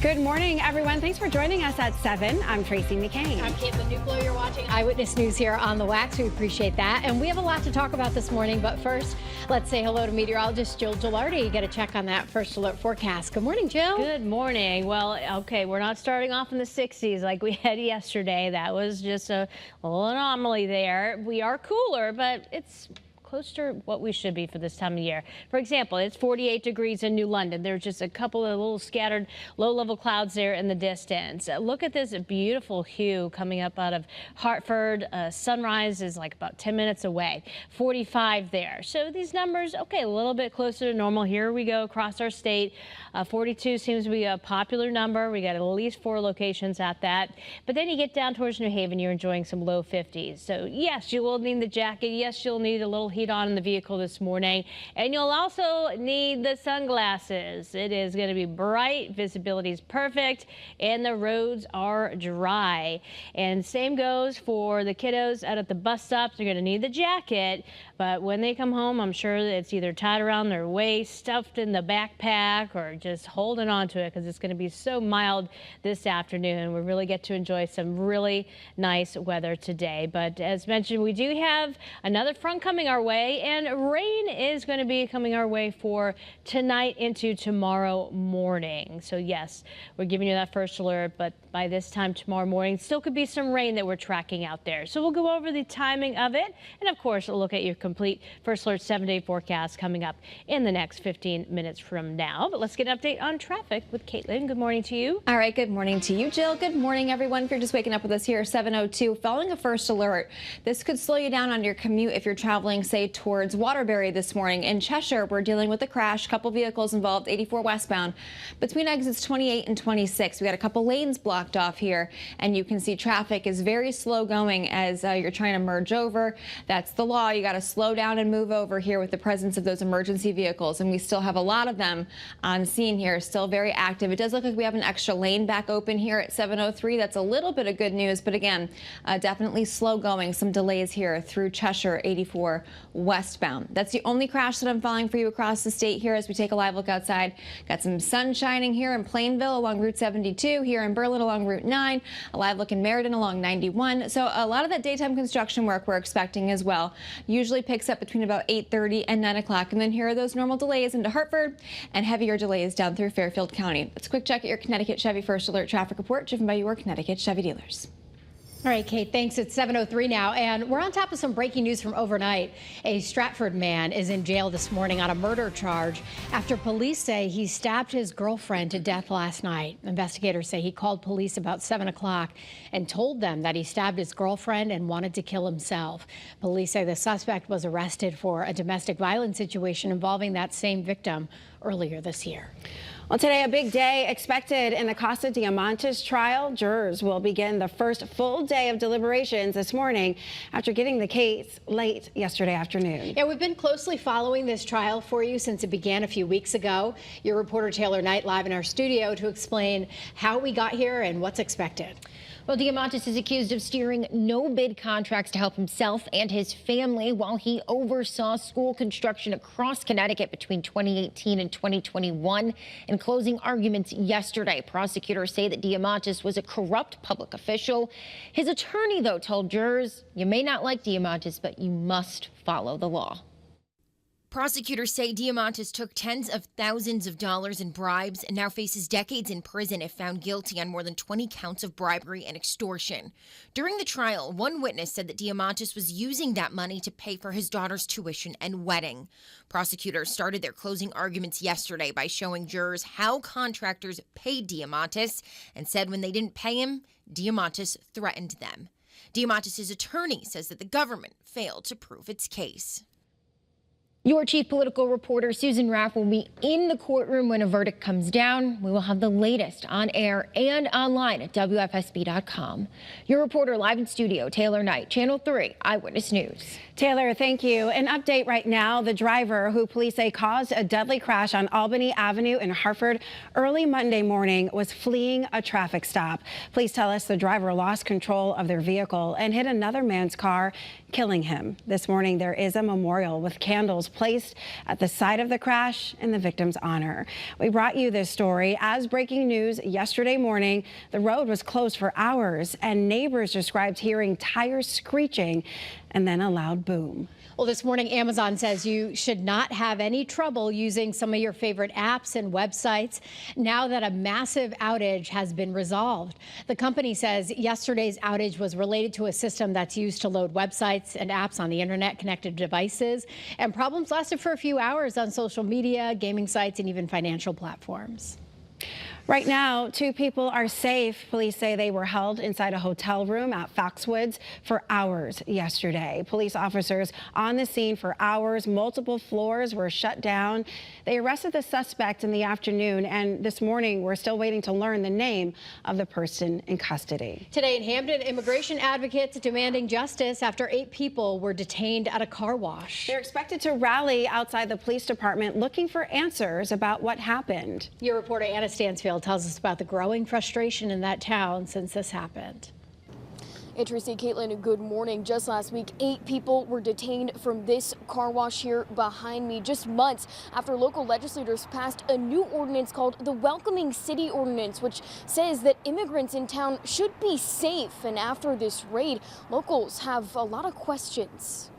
Good morning, everyone. Thanks for joining us at 7. I'm Tracey McCain. I'm Caitlin Nuclo. You're watching Eyewitness News here on the Wax. We appreciate that. And we have a lot to talk about this morning. But first, let's say hello to meteorologist Jill Gilardi. Get a check on that first alert forecast. Good morning, Jill. Good morning. Well, okay, we're not starting off in the 60s like we had yesterday. That was just a little anomaly there. We are cooler, but it's close to what we should be for this time of year. For example, it's 48 degrees in New London. There's just a couple of little scattered low-level clouds there in the distance. Look at this beautiful hue coming up out of Hartford. Sunrise is like about 10 minutes away. 45 there. So these numbers, okay, a little bit closer to normal. Here we go across our state. 42 seems to be a popular number. We got at least 4 locations at that. But then you get down towards New Haven, you're enjoying some low 50s. So yes, you will need the jacket. Yes, you'll need a little heat on in the vehicle this morning, and you'll also need the sunglasses. It is going to be bright, visibility is perfect, and the roads are dry. And same goes for the kiddos out at the bus stops. They're going to need the jacket, but when they come home, I'm sure that it's either tied around their waist, stuffed in the backpack, or just holding on to it because it's going to be so mild this afternoon. We really get to enjoy some really nice weather today. But as mentioned, we do have another front coming our way, and rain is going to be coming our way for tonight into tomorrow morning. So yes, we're giving you that first alert, but by this time tomorrow morning, still could be some rain that we're tracking out there. So we'll go over the timing of it, and of course, we'll look at your complete first alert 7-day forecast coming up in the next 15 minutes from now. But let's get an update on traffic with Caitlin. Good morning to you. All right, good morning to you, Jill. Good morning, everyone. If you're just waking up with us here, 7:02, following a first alert. This could slow you down on your commute if you're traveling, say, towards Waterbury this morning. In Cheshire, we're dealing with a crash. Couple vehicles involved, 84 westbound. Between exits 28 and 26, we got a couple lanes blocked off here, and you can see traffic is very slow going as you're trying to merge over. That's the law. You got to slow down and move over here with the presence of those emergency vehicles, and we still have a lot of them on scene here, still very active. It does look like we have an extra lane back open here at 7:03. That's a little bit of good news, but again, definitely slow going. Some delays here through Cheshire 84 westbound. That's the only crash that I'm following for you across the state here as we take a live look outside. Got some sun shining here in Plainville along Route 72, here in Berlin along Route 9, a live look in Meriden along 91. So a lot of that daytime construction work we're expecting as well. Usually picks up between about 8:30 and 9 o'clock. And then here are those normal delays into Hartford and heavier delays down through Fairfield County. Let's quick check at your Connecticut Chevy First Alert traffic report driven by your Connecticut Chevy dealers. All right, Kate, thanks. It's 7:03 now, and we're on top of some breaking news from overnight. A Stratford man is in jail this morning on a murder charge after police say he stabbed his girlfriend to death last night. Investigators say he called police about 7 o'clock and told them that he stabbed his girlfriend and wanted to kill himself. Police say the suspect was arrested for a domestic violence situation involving that same victim earlier this year. Well, today, a big day expected in the Casa Diamantes trial. Jurors will begin the first full day of deliberations this morning after getting the case late yesterday afternoon. Yeah, we've been closely following this trial for you since it began a few weeks ago. Your reporter Taylor Knight live in our studio to explain how we got here and what's expected. Well, Diamantes is accused of steering no-bid contracts to help himself and his family while he oversaw school construction across Connecticut between 2018 and 2021. In closing arguments yesterday, prosecutors say that Diamantes was a corrupt public official. His attorney, though, told jurors, you may not like Diamantes, but you must follow the law. Prosecutors say Diamantes took tens of thousands of dollars in bribes and now faces decades in prison if found guilty on more than 20 counts of bribery and extortion. During the trial, one witness said that Diamantes was using that money to pay for his daughter's tuition and wedding. Prosecutors started their closing arguments yesterday by showing jurors how contractors paid Diamantes and said when they didn't pay him, Diamantes threatened them. Diamantes' attorney says that the government failed to prove its case. Your chief political reporter, Susan Raff, will be in the courtroom when a verdict comes down. We will have the latest on air and online at WFSB.com. Your reporter live in studio, Taylor Knight, Channel 3 Eyewitness News. Taylor, thank you. An update right now. The driver who police say caused a deadly crash on Albany Avenue in Hartford early Monday morning was fleeing a traffic stop. Police tell us the driver lost control of their vehicle and hit another man's car. killing him. This morning, there is a memorial with candles placed at the site of the crash in the victim's honor. We brought you this story as breaking news yesterday morning. The road was closed for hours, and neighbors described hearing tires screeching and then a loud boom. Well, this morning, Amazon says you should not have any trouble using some of your favorite apps and websites now that a massive outage has been resolved. The company says yesterday's outage was related to a system that's used to load websites and apps on the internet connected devices, and problems lasted for a few hours on social media, gaming sites, and even financial platforms. Right now, 2 people are safe. Police say they were held inside a hotel room at Foxwoods for hours yesterday. Police officers on the scene for hours. Multiple floors were shut down. They arrested the suspect in the afternoon, and this morning we're still waiting to learn the name of the person in custody. Today in Hampden, immigration advocates demanding justice after 8 people were detained at a car wash. They're expected to rally outside the police department looking for answers about what happened. Your reporter Anna Stansfield tells us about the growing frustration in that town since this happened. Hey, Tracey, Caitlin, good morning. Just last week, 8 people were detained from this car wash here behind me, just months after local legislators passed a new ordinance called the Welcoming City Ordinance, which says that immigrants in town should be safe. And after this raid, locals have a lot of questions.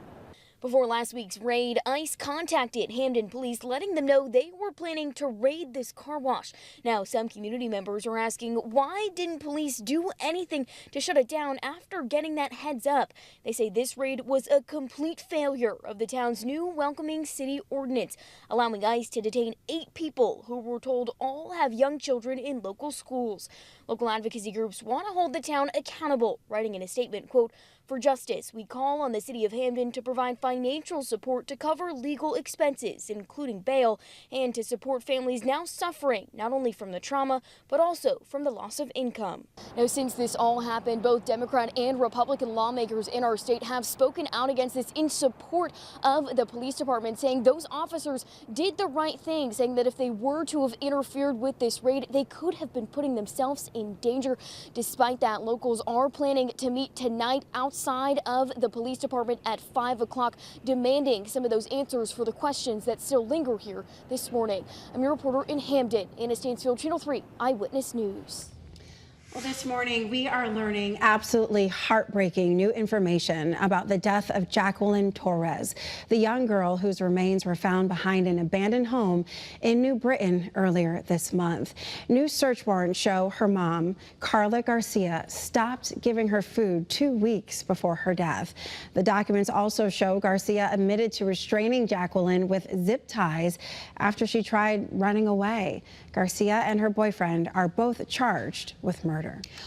Before last week's raid, ICE contacted Hampden police, letting them know they were planning to raid this car wash. Now, some community members are asking, why didn't police do anything to shut it down after getting that heads up? They say this raid was a complete failure of the town's new Welcoming City Ordinance, allowing ICE to detain 8 people who were told all have young children in local schools. Local advocacy groups want to hold the town accountable, writing in a statement, quote, "For justice, we call on the city of Hampden to provide financial support to cover legal expenses, including bail, and to support families now suffering not only from the trauma, but also from the loss of income." Now, since this all happened, both Democrat and Republican lawmakers in our state have spoken out against this in support of the police department, saying those officers did the right thing, saying that if they were to have interfered with this raid, they could have been putting themselves in danger. Despite that, locals are planning to meet tonight outside of the police department at 5 o'clock, demanding some of those answers for the questions that still linger here this morning. I'm your reporter in Hampden, Anna Stansfield, Channel 3 Eyewitness News. Well, this morning we are learning absolutely heartbreaking new information about the death of Jacqueline Torres, the young girl whose remains were found behind an abandoned home in New Britain earlier this month. New search warrants show her mom, Carla Garcia, stopped giving her food 2 weeks before her death. The documents also show Garcia admitted to restraining Jacqueline with zip ties after she tried running away. Garcia and her boyfriend are both charged with murder.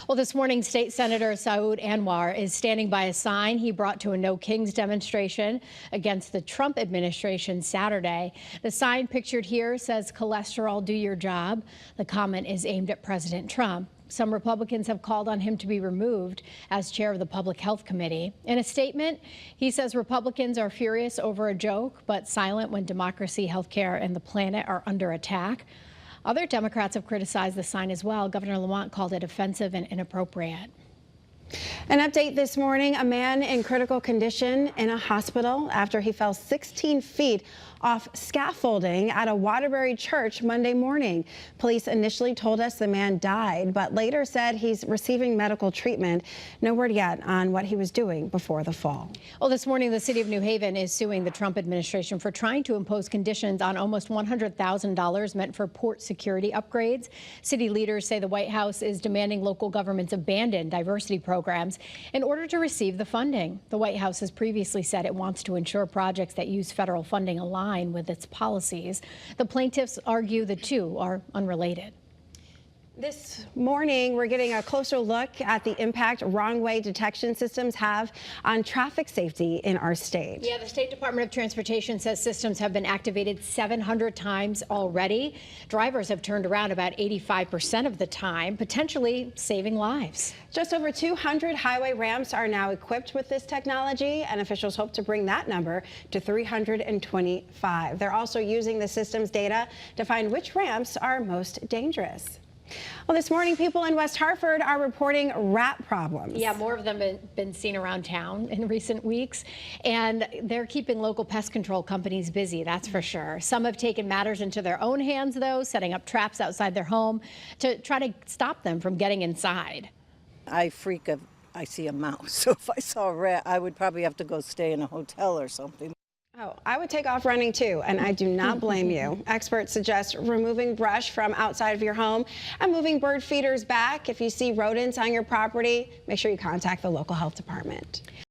Well, this morning, State Senator Saud Anwar is standing by a sign he brought to a No Kings demonstration against the Trump administration Saturday. The sign pictured here says, "Cholesterol, do your job." The comment is aimed at President Trump. Some Republicans have called on him to be removed as chair of the Public Health Committee. In a statement, he says Republicans are furious over a joke, but silent when democracy, healthcare, and the planet are under attack. Other Democrats have criticized the sign as well. Governor Lamont called it offensive and inappropriate. An update this morning, a man in critical condition in a hospital after he fell 16 feet off scaffolding at a Waterbury church Monday morning. Police initially told us the man died, but later said he's receiving medical treatment. No word yet on what he was doing before the fall. Well, this morning, the city of New Haven is suing the Trump administration for trying to impose conditions on almost $100,000 meant for port security upgrades. City leaders say the White House is demanding local governments abandon diversity programs in order to receive the funding. The White House has previously said it wants to ensure projects that use federal funding align with its policies. The plaintiffs argue the two are unrelated. This morning, we're getting a closer look at the impact wrong-way detection systems have on traffic safety in our state. Yeah, the State Department of Transportation says systems have been activated 700 times already. Drivers have turned around about 85% of the time, potentially saving lives. Just over 200 highway ramps are now equipped with this technology, and officials hope to bring that number to 325. They're also using the system's data to find which ramps are most dangerous. Well, this morning, people in West Hartford are reporting rat problems. Yeah, more of them have been seen around town in recent weeks, and they're keeping local pest control companies busy, that's for sure. Some have taken matters into their own hands, though, setting up traps outside their home to try to stop them from getting inside. I freak if I see a mouse, so if I saw a rat, I would probably have to go stay in a hotel or something. Oh, I would take off running too, and I do not blame you. Experts suggest removing brush from outside of your home and moving bird feeders back. If you see rodents on your property, make sure you contact the local health department.